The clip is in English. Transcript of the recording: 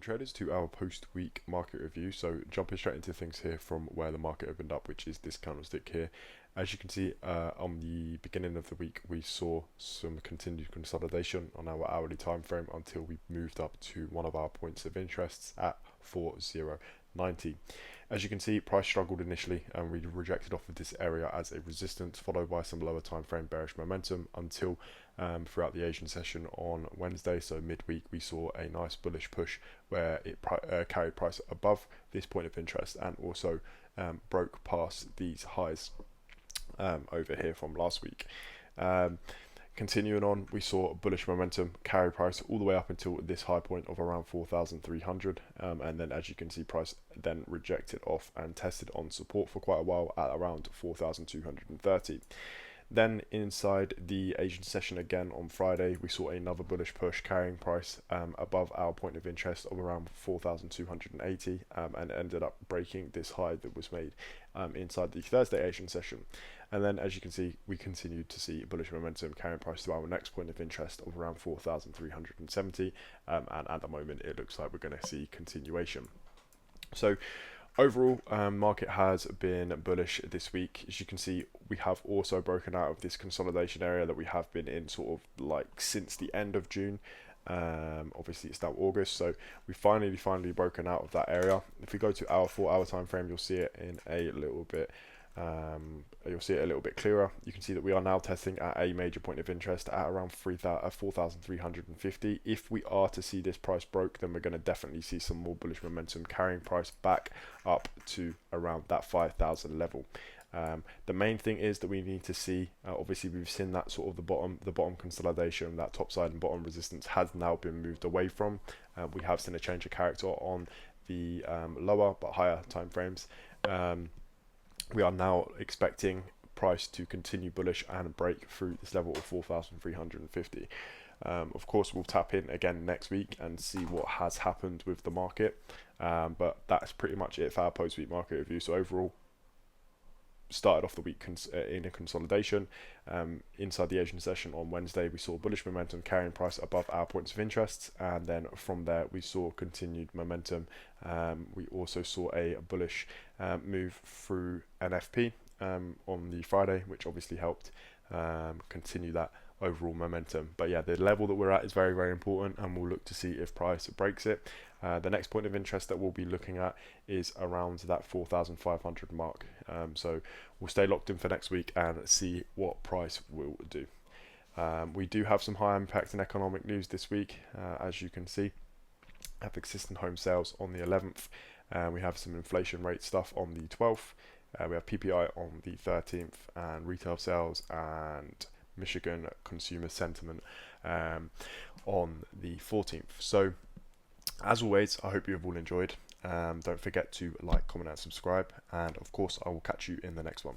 traders, to our post-week market review. So jumping straight into things here from where the market opened up, which is this candlestick here. As you can see, on the beginning of the week, we saw some continued consolidation on our hourly time frame until we moved up to one of our points of interest at 4090. As you can see, price struggled initially and we rejected off of this area as a resistance, followed by some lower time frame bearish momentum until throughout the Asian session on Wednesday. So midweek we saw a nice bullish push where it carried price above this point of interest and also broke past these highs over here from last week. Continuing on, we saw bullish momentum carry price all the way up until this high point of around 4,300, and then as you can see, price then rejected off and tested on support for quite a while at around 4,230. Then inside the Asian session again on Friday, we saw another bullish push carrying price above our point of interest of around 4,280, and ended up breaking this high that was made inside the Thursday Asian session. And then as you can see, we continued to see bullish momentum carrying price to our next point of interest of around 4,370, and at the moment it looks like we're going to see continuation. So overall, market has been bullish this week. As you can see, we have also broken out of this consolidation area that we have been in sort of like since the end of June. Obviously it's now August, so we finally broken out of that area. If we go to our 4-hour time frame, you'll see it in a little bit. You'll see it a little bit clearer. You can see that we are now testing at a major point of interest at around 4,350. If we are to see this price broke, then we're going to definitely see some more bullish momentum carrying price back up to around that 5,000 level. The main thing is that we need to see, obviously we've seen that sort of the bottom consolidation, that top side and bottom resistance has now been moved away from. We have seen a change of character on the lower but higher time frames. We are now expecting price to continue bullish and break through this level of 4,350. Of course, we'll tap in again next week and see what has happened with the market. But that's pretty much it for our post-week market review. So overall, started off the week in a consolidation. Inside the Asian session on Wednesday, we saw bullish momentum carrying price above our points of interest, and then from there we saw continued momentum. We also saw a bullish move through NFP on the Friday, which obviously helped continue that overall momentum. But yeah, the level that we're at is very, very important, and we'll look to see if price breaks it. The next point of interest that we'll be looking at is around that 4,500 mark. So we'll stay locked in for next week and see what price will do. We do have some high impact and economic news this week, as you can see. We have existing home sales on the 11th. We have some inflation rate stuff on the 12th. We have PPI on the 13th, and retail sales and Michigan consumer sentiment on the 14th. So as always, I hope you have all enjoyed. Don't forget to like, comment and subscribe, and of course I will catch you in the next one.